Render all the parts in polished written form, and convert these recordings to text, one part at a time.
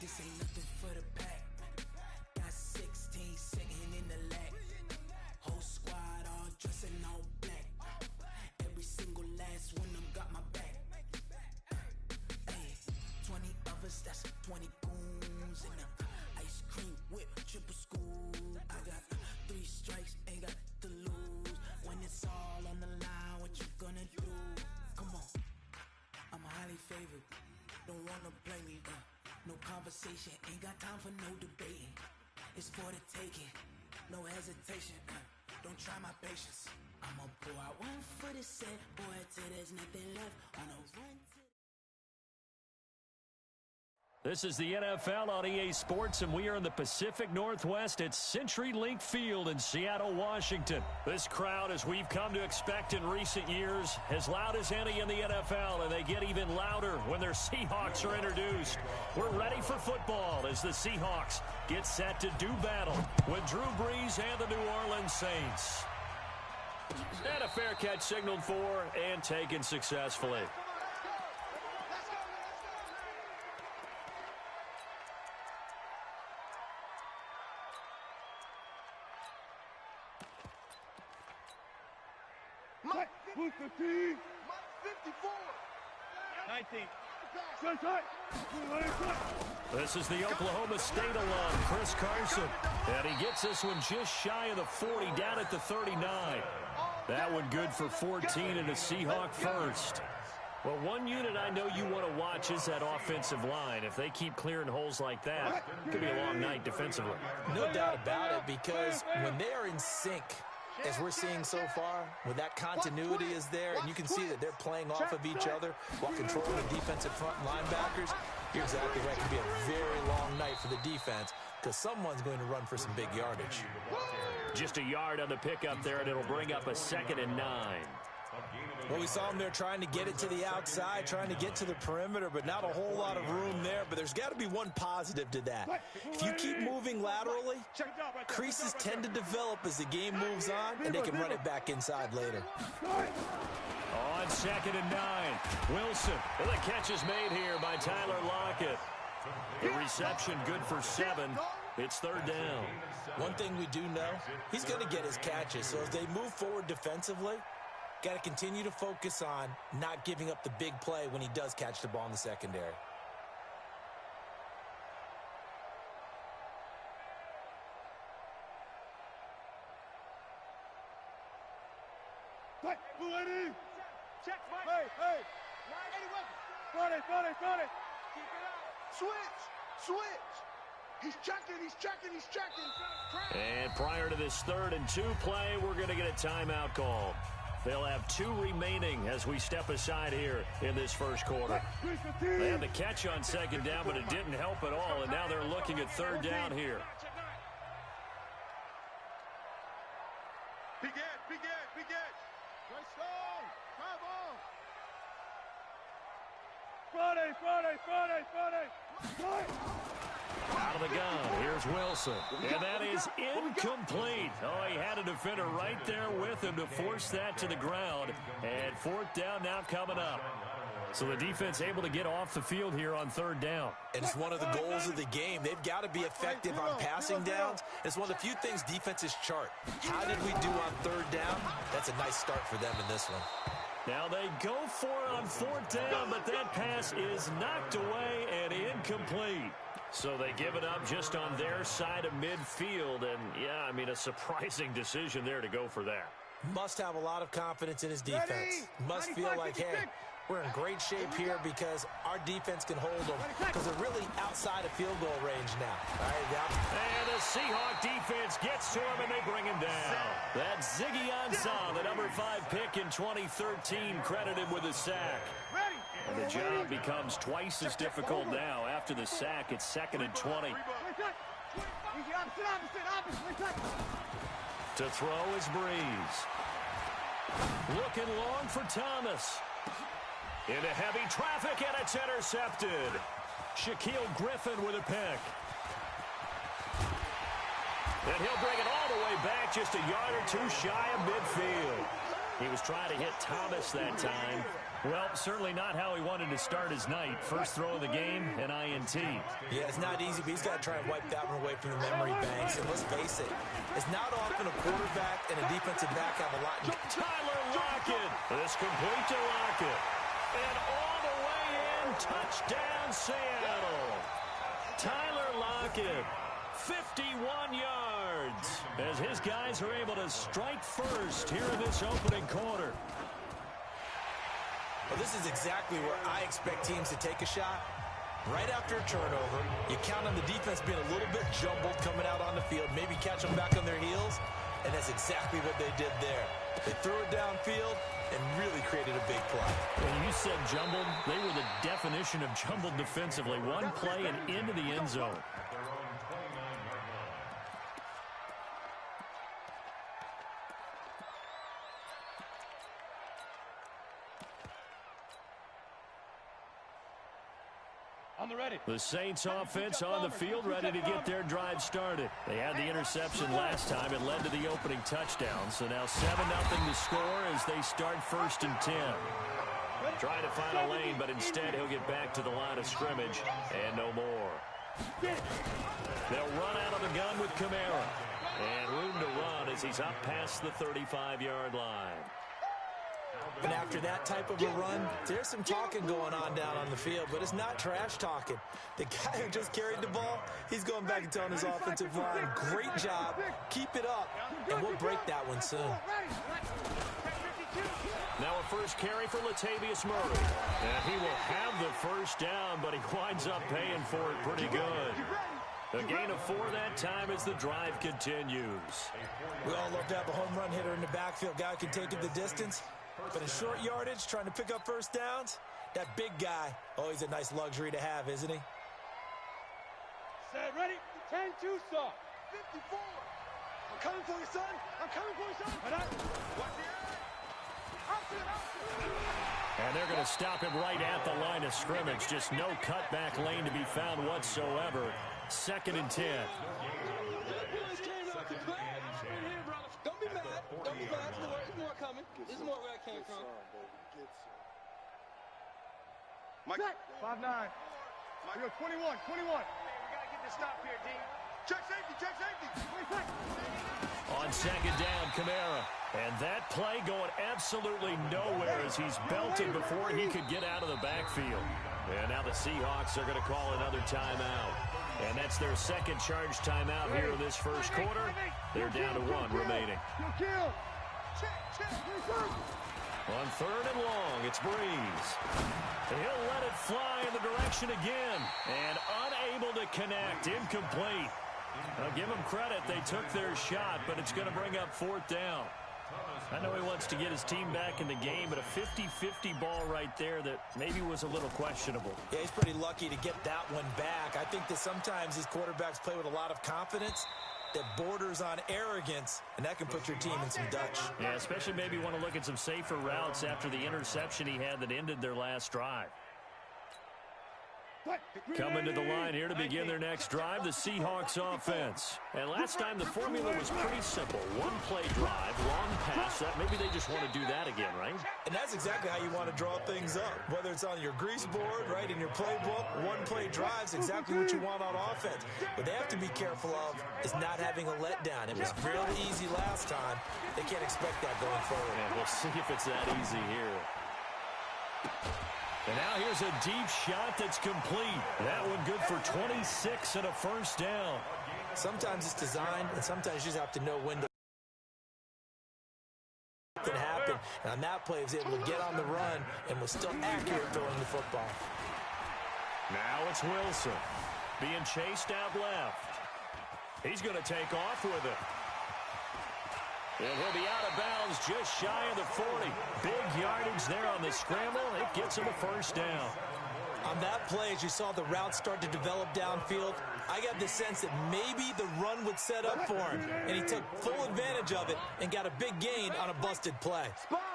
This ain't nothing for the pack. Got 16 sitting in the lap. Whole squad all dressing all black. Every single last one of them got my back. Hey, 20 of us, that's 20 goons in the ice cream whip, triple scoop. I got 3 strikes, ain't got to lose. When it's all on the line, what you gonna do? Come on, I'm highly favored. Don't wanna play me, no conversation. Ain't got time for no debating. It's for the taking, no hesitation. Don't try my patience. I'ma pour out one for the set, boy, till there's nothing left on a run to. This is the NFL on EA Sports, and we are in the Pacific Northwest at CenturyLink Field in Seattle, Washington. This crowd, as we've come to expect in recent years, as loud as any in the NFL, and they get even louder when their Seahawks are introduced. We're ready for football as the Seahawks get set to do battle with Drew Brees and the New Orleans Saints. And a fair catch signaled for and taken successfully. Who's the team? 54. 19. This is the Oklahoma State alum, Chris Carson. And he gets this one just shy of the 40, down at the 39. That one good for 14 and a Seahawk first. Well, one unit I know you want to watch is that offensive line. If they keep clearing holes like that, it could be a long night defensively. No doubt about it, because when they are in sync, as we're seeing so far, when that continuity is there, and you can see that they're playing off of each other while controlling the defensive front linebackers, you're exactly right. It could be a very long night for the defense because someone's going to run for some big yardage. Just a yard on the pickup there, and it'll bring up a 2nd and 9. Well, we saw them there trying to get it to the outside, trying to get to the perimeter, but not a whole lot of room there. But there's got to be one positive to that. If you keep moving laterally, creases tend to develop as the game moves on, and they can run it back inside later. On 2nd and 9, Wilson. And the catch is made here by Tyler Lockett. The reception good for 7. It's 3rd down. One thing we do know, he's going to get his catches. So as they move forward defensively, got to continue to focus on not giving up the big play when he does catch the ball in the secondary. Check, Mike. Hey. Front it. Keep it out. Switch. He's checking. And prior to this 3rd and 2 play, we're going to get a timeout call. They'll have 2 remaining as we step aside here in this first quarter. They had the catch on 2nd down, but it didn't help at all, and now they're looking at 3rd down here. Big edge. Right strong. Travel. Friday. Out of the gun, here's Wilson. And that is incomplete. Oh, he had a defender right there with him to force that to the ground. And 4th down now coming up. So the defense able to get off the field here on 3rd down. And it's one of the goals of the game. They've got to be effective on passing downs. It's one of the few things defenses chart. How did we do on 3rd down? That's a nice start for them in this one. Now they go for it on 4th down, but that pass is knocked away and incomplete. So they give it up just on their side of midfield. And, yeah, I mean, a surprising decision there to go for that. Must have a lot of confidence in his defense. Must feel like, hey, we're in great shape here because our defense can hold them because they're really outside of field goal range now. All right, and the Seahawk defense gets to him, and they bring him down. That's Ziggy Ansah, the number 5 pick in 2013, credited with a sack. And the job becomes twice as difficult now. After the sack, it's 2nd and 20. To throw is Brees. Looking long for Thomas. Into heavy traffic, and it's intercepted. Shaquille Griffin with a pick. And he'll bring it all the way back, just a yard or 2 shy of midfield. He was trying to hit Thomas that time. Well, certainly not how he wanted to start his night. First throw of the game, an INT. Yeah, it's not easy, but he's got to try and wipe that one away from the memory banks. And let's face it, it's not often a quarterback and a defensive back have a lot. Tyler Lockett. This complete to Lockett. And all the way in, touchdown Seattle. Tyler Lockett, 51 yards, as his guys are able to strike first here in this opening quarter. Well, this is exactly where I expect teams to take a shot. Right after a turnover, you count on the defense being a little bit jumbled coming out on the field, maybe catch them back on their heels, and that's exactly what they did there. They threw it downfield and really created a big play. When you said jumbled, they were the definition of jumbled defensively. One play and into the end zone. The Saints offense on the field, ready to get their drive started. They had the interception last time. It led to the opening touchdown. So now 7-0 to score as they start 1st and 10. Trying to find a lane, but instead he'll get back to the line of scrimmage and no more. They'll run out of the gun with Kamara. And room to run as he's up past the 35-yard line. And after that type of a run, there's some talking going on down on the field, but it's not trash talking. The guy who just carried the ball, he's going back and telling his offensive line, great job, keep it up, and we'll break that one soon. Now a first carry for Latavius Murray. And he will have the first down, but he winds up paying for it pretty good. A gain of 4 that time as the drive continues. We all love to have a home run hitter in the backfield, guy who can take it the distance. But in short yardage, trying to pick up first downs, that big guy, always a nice luxury to have, isn't he? Set, ready? 10-2, sir. 54. I'm coming for you, son. I'm coming for you, son. Watch the eye. And they're going to stop him right at the line of scrimmage. Just no cutback lane to be found whatsoever. 2nd and 10. Don't be mad. Don't be mad. There's more coming. This is more where I came from. Mike. 5-9. Yo, 21. We got to get this stop here, D. Check safety. Check safety. On 2nd down, Kamara. And that play going absolutely nowhere as he's belted before he could get out of the backfield. And now the Seahawks are going to call another timeout. And that's their second charge timeout here in this first quarter. They're down to 1 remaining. On 3rd and long, it's Breeze. He'll let it fly in the direction again. And unable to connect, incomplete. Now give them credit, they took their shot, but it's going to bring up 4th down. I know he wants to get his team back in the game, but a 50-50 ball right there that maybe was a little questionable. Yeah, he's pretty lucky to get that one back. I think that sometimes these quarterbacks play with a lot of confidence that borders on arrogance, and that can put your team in some Dutch. Yeah, especially maybe want to look at some safer routes after the interception he had that ended their last drive. Coming to the line here to begin their next drive, the Seahawks offense. And last time the formula was pretty simple. 1-play drive, long pass. Maybe they just want to do that again, right? And that's exactly how you want to draw things up. Whether it's on your grease board, right, in your playbook, 1-play drive's exactly what you want on offense. What they have to be careful of is not having a letdown. It was really easy last time. They can't expect that going forward. And we'll see if it's that easy here. And now here's a deep shot that's complete. That one good for 26 and a first down. Sometimes it's designed, and sometimes you just have to know when to happen. And on that play, he was able to get on the run and was still accurate throwing the football. Now it's Wilson being chased out left. He's going to take off with it. And he'll be out of bounds just shy of the 40. Big yardage there on the scramble. It gets him a first down. On that play, as you saw the route start to develop downfield, I got the sense that maybe the run would set up for him. And he took full advantage of it and got a big gain on a busted play.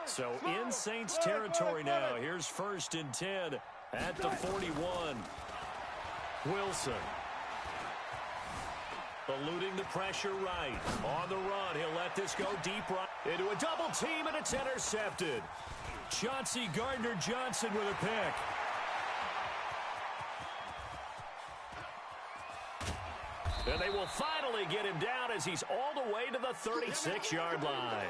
So in Saints territory now. Here's 1st and 10 at the 41. Wilson. Eluding the pressure right. On the run, he'll let this go deep right into a double team, and it's intercepted. Chauncey Gardner-Johnson with a pick. And they will finally get him down as he's all the way to the 36-yard line.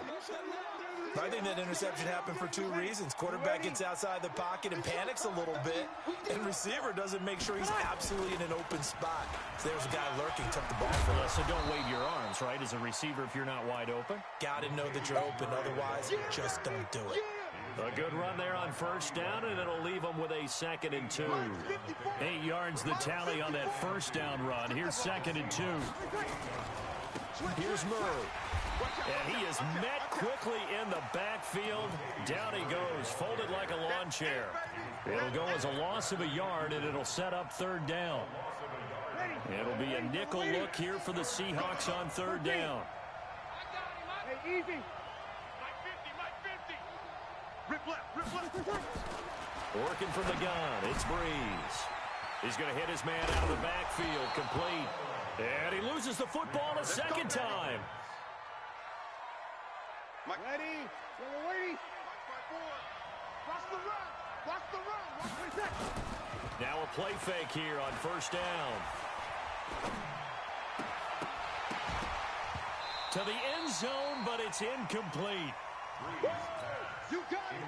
I think that interception happened for two reasons. Quarterback gets outside the pocket and panics a little bit, and receiver doesn't make sure he's absolutely in an open spot. So there's a guy lurking, took the ball from him. So don't wave your arms, right, as a receiver if you're not wide open? Got to know that you're open, otherwise just don't do it. A good run there on first down, and it'll leave them with a 2nd and 2. 8 yards the tally on that first down run. Here's 2nd and 2. Here's Murray. And he is met quickly in the backfield. Down he goes, folded like a lawn chair. It'll go as a loss of a yard, and it'll set up 3rd down. It'll be a nickel look here for the Seahawks on 3rd down. Hey, easy. Rip left. Working from the gun, it's Breeze. He's going to hit his man out of the backfield, complete. And he loses the football a second time. Ready. Watch the run. Now a play fake here on first down. To the end zone, but it's incomplete. You got it.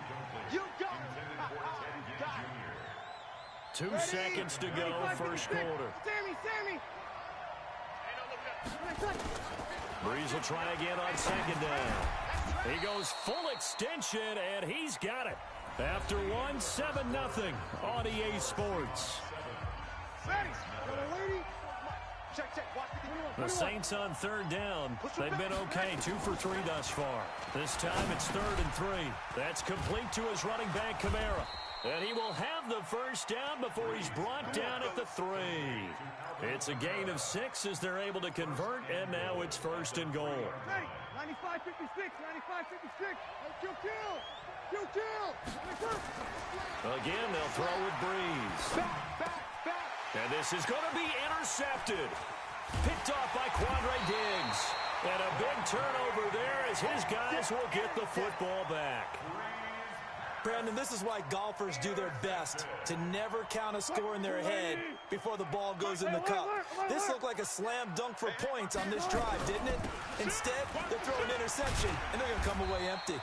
You got it. 2 seconds to go, first quarter. Sammy. Breeze will try again on 2nd down. He goes full extension, and he's got it. After 7-0 on EA Sports. The Saints on 3rd down. They've been okay, 2 for 3 thus far. This time it's 3rd and 3. That's complete to his running back, Kamara. And he will have the first down before he's brought down at the 3. It's a gain of 6 as they're able to convert, and now it's 1st and goal. 95-56. Again, they'll throw with Breeze. And this is going to be intercepted. Picked off by Quandre Diggs. And a big turnover there as his guys will get the football back. Brandon, this is why golfers do their best to never count a score in their head before the ball goes in the cup. This looked like a slam dunk for points on this drive, didn't it? Instead, they're throwing interception, and they're going to come away empty.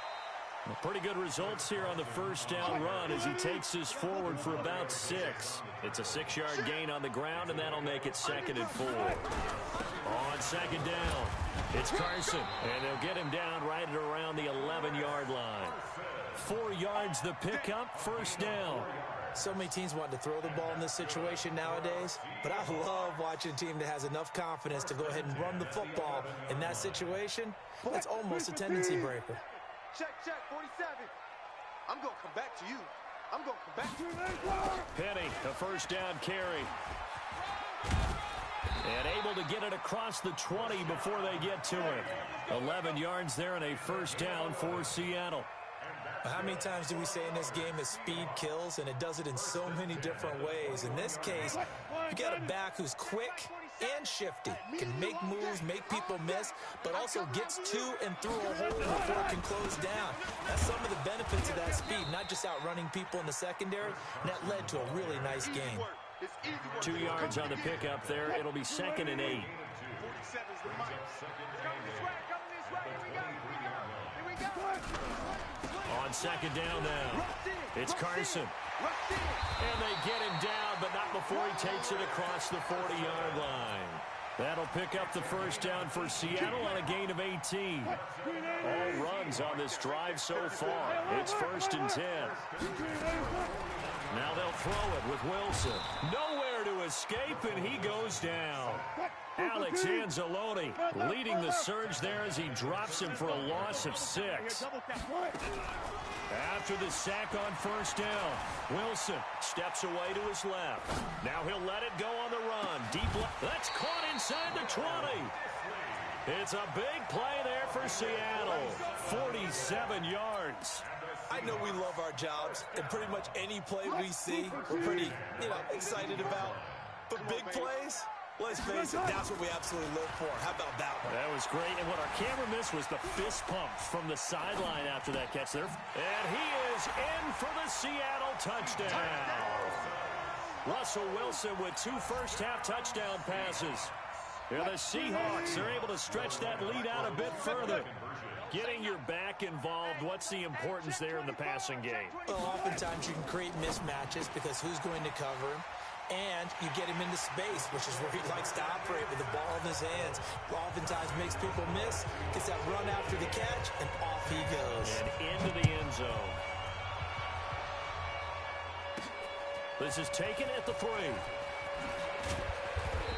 Well, pretty good results here on the first down run as he takes us forward for about 6. It's a 6-yard gain on the ground, and that'll make it 2nd and 4. On 2nd down, it's Carson, and they'll get him down right at around the 11-yard line. 4 yards the pickup, first down. So many teams want to throw the ball in this situation nowadays, but I love watching a team that has enough confidence to go ahead and run the football in that situation. That's almost a tendency breaker. Check, 47. I'm going to come back to you. I'm going to come back to you. Penny, a first down carry. And able to get it across the 20 before they get to it. 11 yards there and a first down for Seattle. How many times do we say in this game that speed kills, and it does it in so many different ways? In this case, you got a back who's quick and shifty, can make moves, make people miss, but also gets to and through a hole before it can close down. That's some of the benefits of that speed, not just outrunning people in the secondary, and that led to a really nice game. 2 yards on the pickup there. It'll be 2nd and 8. On 2nd down now, it's Carson. And they get him down, but not before he takes it across the 40-yard line. That'll pick up the first down for Seattle on a gain of 18. All runs on this drive so far. It's 1st and 10. Now they'll throw it with Wilson. Nowhere to escape, and he goes down. Alex Anzalone leading the surge there as he drops him for a loss of 6. After the sack on first down, Wilson steps away to his left. Now he'll let it go on the run. Deep left. That's caught inside the 20. It's a big play there for Seattle. 47 yards. I know we love our jobs, and pretty much any play we see, we're pretty, excited about. But big plays, let's face it, that's what we absolutely live for. How about that one? That was great, and what our camera missed was the fist pump from the sideline after that catch there. And he is in for the Seattle touchdown. Russell Wilson with 2 first-half touchdown passes. And the Seahawks are able to stretch that lead out a bit further. Getting your back involved, what's the importance there in the passing game? Well, oftentimes you can create mismatches because who's going to cover him? And you get him into space, which is where he likes to operate with the ball in his hands. Oftentimes makes people miss, gets that run after the catch, and off he goes. And into the end zone. This is taken at the 3.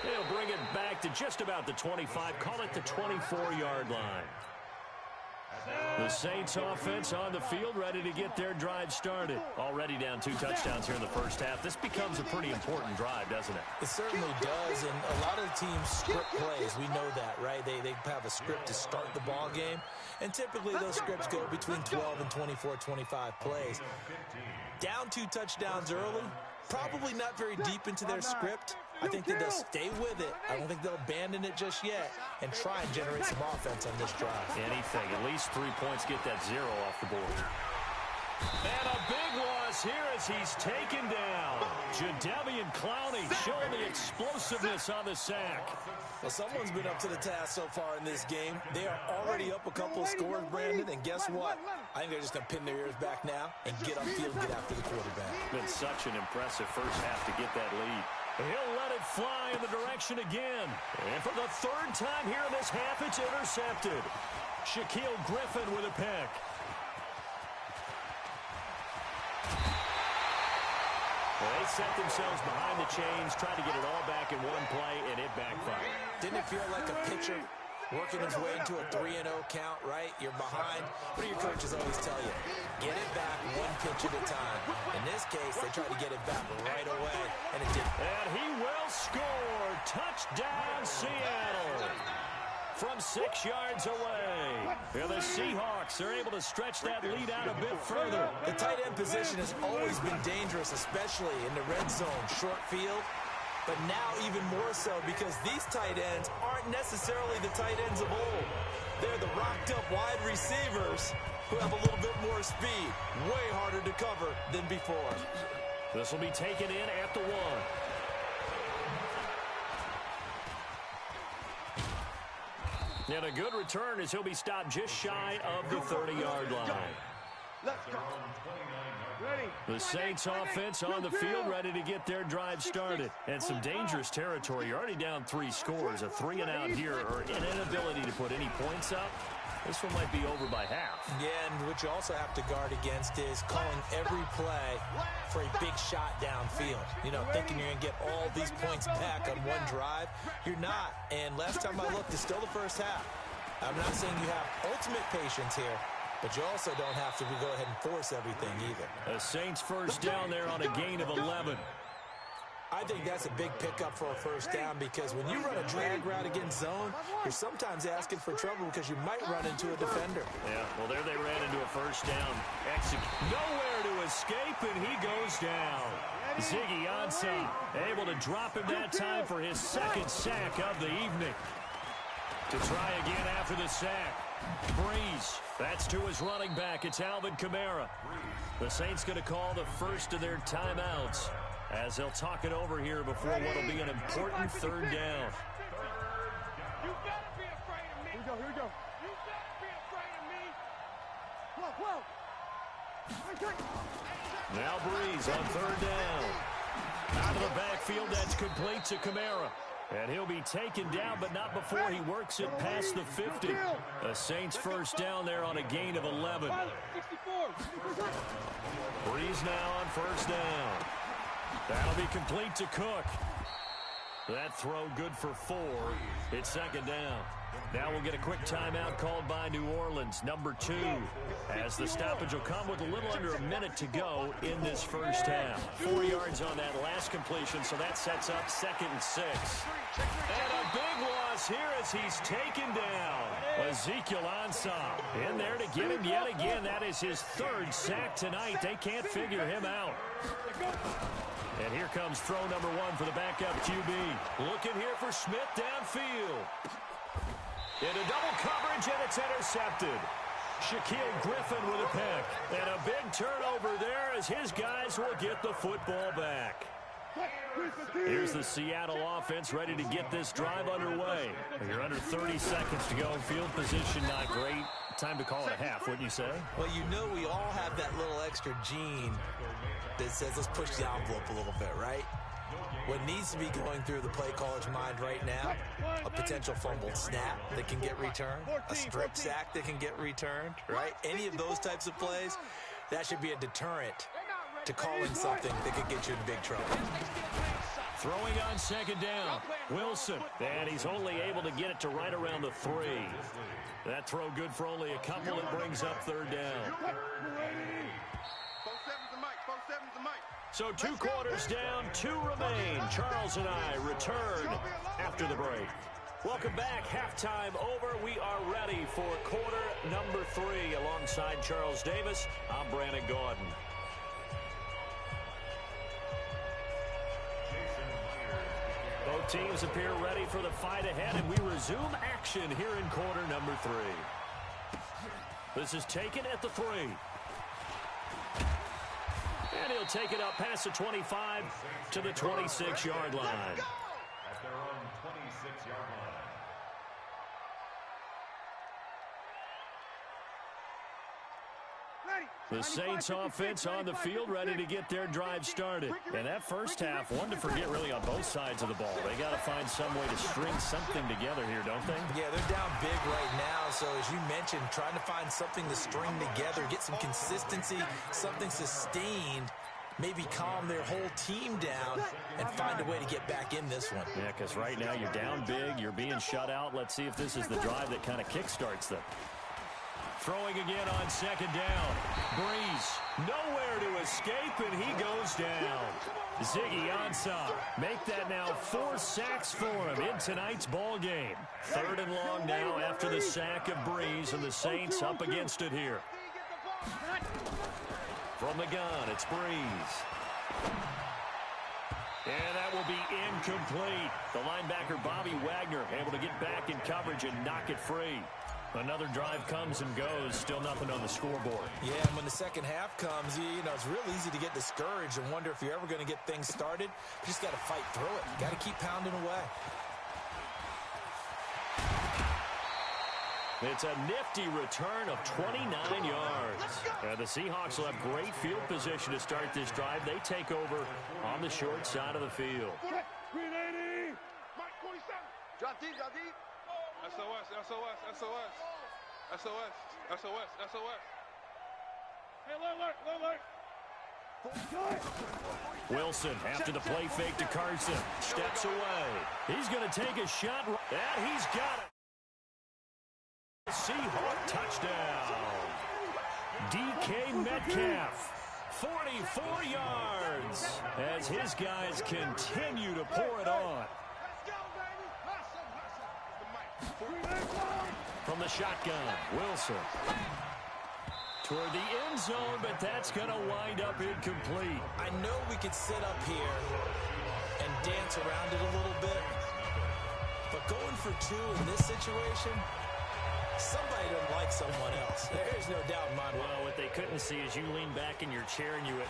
They'll bring it back to just about the 25. Call it the 24-yard line. The Saints offense on the field, ready to get their drive started. Already down 2 touchdowns here in the first half. This becomes a pretty important drive, doesn't it? It certainly does, and a lot of the teams script plays. We know that, right? They have a script to start the ball game, and typically those scripts go between 12 and 24, 25 plays. Down 2 touchdowns early, probably not very deep into their script. I think that they'll stay with it. I don't think they'll abandon it just yet and try and generate some offense on this drive. Anything. At least 3 points, get that 0 off the board. And a big loss here as he's taken down. Jadeveon Clowney showing the explosiveness on the sack. Well, someone's been up to the task so far in this game. They are already up a couple of scores, Brandon, and guess what? I think they're just going to pin their ears back now and get upfield and get after the quarterback. Been such an impressive first half to get that lead. He'll let it fly in the direction again. And for the 3rd time here in this half, it's intercepted. Shaquille Griffin with a pick. They set themselves behind the chains, tried to get it all back in one play, and it backfired. Didn't it feel like a pitcher working his way into a 3-0 count, right? You're behind. What do your coaches always tell you? Get it back 1 pitch at a time. In this case, they tried to get it back right away, and it didn't. And he will score. Touchdown, Seattle. From 6 yards away. And the Seahawks are able to stretch that lead out a bit further. The tight end position has always been dangerous, especially in the red zone, short field. But now even more so because these tight ends aren't necessarily the tight ends of old. They're the rocked-up wide receivers who have a little bit more speed. Way harder to cover than before. This will be taken in at the 1. And a good return as he'll be stopped just shy of the 30-yard line. Let's go. Ready. The Saints offense on the field, ready to get their drive started. And some dangerous territory. You're already down 3 scores. A 3-and-out here, or an inability to put any points up. This one might be over by half. Yeah, and what you also have to guard against is calling every play for a big shot downfield. You know, thinking you're going to get all these points back on one drive. You're not. And last time I looked, it's still the first half. I'm not saying you have ultimate patience here, but you also don't have to go ahead and force everything either. The Saints first down there on a gain of 11. I think that's a big pickup for a first down because when you run a drag route against zone, you're sometimes asking for trouble because you might run into a defender. Yeah, well, there they ran into a first down. Nowhere to escape, and he goes down. Ziggy Ansah able to drop him that time for his 2nd sack of the evening. To try again after the sack. Breeze. That's to his running back. It's Alvin Kamara. The Saints going to call the first of their timeouts as they'll talk it over here before what will be an important 3rd down. You gotta be afraid of me. Here we go, here we go. You gotta be afraid of me. Whoa. Now Breeze on 3rd down. Out of the backfield, that's complete to Kamara. And he'll be taken down, but not before he works it past the 50. The Saints first down there on a gain of 11. Breeze now on 1st down. That'll be complete to Cook. That throw good for 4. It's 2nd down. Now we'll get a quick timeout called by New Orleans, number 2, as the stoppage will come with a little under a minute to go in this first half. 4 yards on that last completion, so that sets up 2nd and 6. And a big loss here as he's taken down. Ezekiel Ansah in there to get him yet again. That is his third sack tonight. They can't figure him out. And here comes throw number one for the backup QB. Looking here for Smith downfield. Into double coverage, and it's intercepted. Shaquille Griffin with a pick. And a big turnover there as his guys will get the football back. Here's the Seattle offense ready to get this drive underway. You're under 30 seconds to go. Field position not great. Time to call it a half, wouldn't you say? Well, you know we all have that little extra gene that says let's push the envelope a little bit, right? What needs to be going through the play caller's mind right now, a potential fumbled snap that can get returned, a strip sack that can get returned, right? Any of those types of plays, that should be a deterrent to calling something that could get you in big trouble. Throwing on second down, Wilson. And he's only able to get it to right around the 3. That throw good for only a couple. It brings up third down. So 2 quarters down, 2 remain. Charles and I return after the break. Welcome back. Halftime over. We are ready for quarter number 3. Alongside Charles Davis, I'm Brandon Gaudin. Both teams appear ready for the fight ahead, and we resume action here in quarter number 3. This is taken at the 3. And he'll take it up past the 25 to the 26-yard line. At their own 26-yard line. The Saints offense on the field ready to get their drive started. And that first half, one to forget really on both sides of the ball. They got to find some way to string something together here, don't they? Yeah, they're down big right now. So as you mentioned, trying to find something to string together, get some consistency, something sustained, maybe calm their whole team down and find a way to get back in this one. Yeah, because right now you're down big, you're being shut out. Let's see if this is the drive that kind of kickstarts them. Throwing again on second down. Breeze, nowhere to escape, and he goes down. Ziggy Ansah, make that now 4 sacks for him in tonight's ball game. 3rd and long now after the sack of Breeze, and the Saints up against it here. From the gun, it's Breeze. And that will be incomplete. The linebacker, Bobby Wagner, able to get back in coverage and knock it free. Another drive comes and goes, still nothing on the scoreboard. Yeah, and when the second half comes, you know, it's real easy to get discouraged and wonder if you're ever going to get things started. You just got to fight through it. You got to keep pounding away. It's a nifty return of 29 yards. The Seahawks will have great field position to start this drive. They take over on the short side of the field. 380. Drop deep, drop deep. SOS, SOS, SOS. SOS, SOS, SOS. Hey, alert. Wilson, after the play fake to Carson, steps away. He's going to take a shot, and he's got it. Seahawk touchdown. DK Metcalf, 44 yards, as his guys continue to pour it on. From the shotgun, Wilson. Toward the end zone, but that's going to wind up incomplete. I know we could sit up here and dance around it a little bit, but going for 2 in this situation, somebody doesn't like someone else. There's no doubt in my mind. Well, what they couldn't see is you lean back in your chair and you went,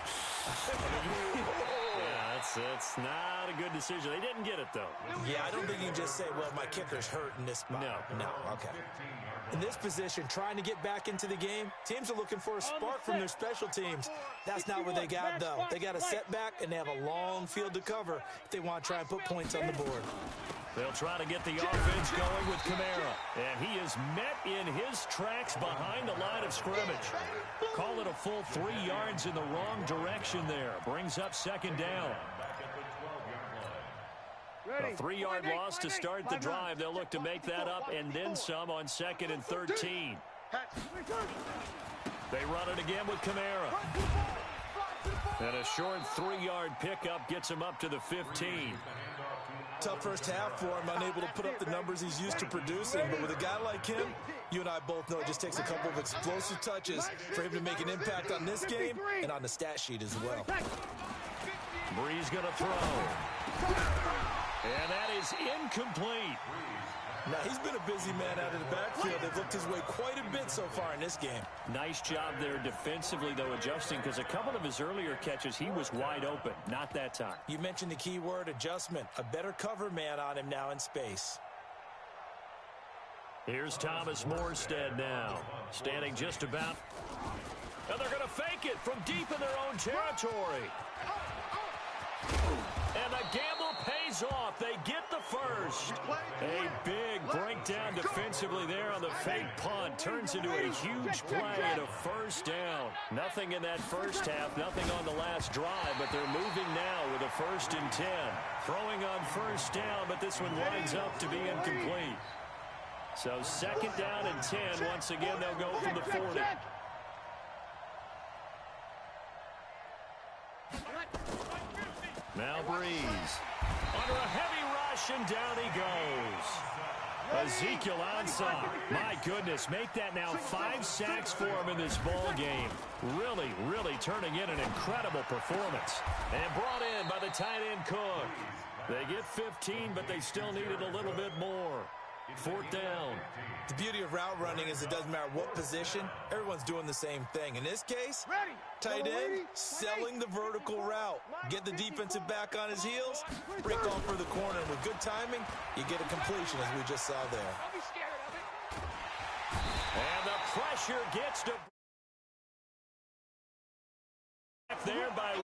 yeah, that's not a good decision. They didn't get it, though. Yeah, I don't think you can just say, well, my kicker's hurt in this spot. No, okay. In this position, trying to get back into the game, teams are looking for a spark from their special teams. That's not what they got, though. They got a setback, and they have a long field to cover if they want to try and put points on the board. They'll try to get the offense going with Kamara. And he is met in his tracks behind the line of scrimmage. Call it a full 3 yards in the wrong direction there. Brings up second down. A 3-yard loss to start the drive. They'll look to make that up and then some on 2nd and 13. They run it again with Kamara. And a short 3-yard pickup gets him up to the 15. Tough first half for him, unable to put up the numbers he's used to producing. But with a guy like him, you and I both know it just takes a couple of explosive touches for him to make an impact on this game and on the stat sheet as well. Bree's going to throw. And that is incomplete. Now, he's been a busy man out of the backfield. They've looked his way quite a bit so far in this game. Nice job there defensively, though, adjusting, because a couple of his earlier catches, he was wide open. Not that time. You mentioned the key word, adjustment. A better cover man on him now in space. Here's Thomas Morstead now, standing just about. And they're going to fake it from deep in their own territory. And the gamble pays off. They get the first. A big breakdown defensively there on the fake punt. Turns into a huge play and a first down. Nothing in that first half, nothing on the last drive, but they're moving now with a 1st and 10. Throwing on first down, but this one winds up to be incomplete. So 2nd down and 10. Once again, they'll go from the 40. Now Breeze. Under a heavy rush, and down he goes. Ezekiel Ansah. My goodness, make that now 5 sacks for him in this ball game. Really, really turning in an incredible performance. And brought in by the tight end Cook. They get 15, but they still needed a little bit more. 4th down. The beauty of route running is it doesn't matter what position, everyone's doing the same thing. In this case, tight end, selling the vertical route. Get the defensive back on his heels, break off for the corner, and with good timing, you get a completion as we just saw there. And the pressure gets to there by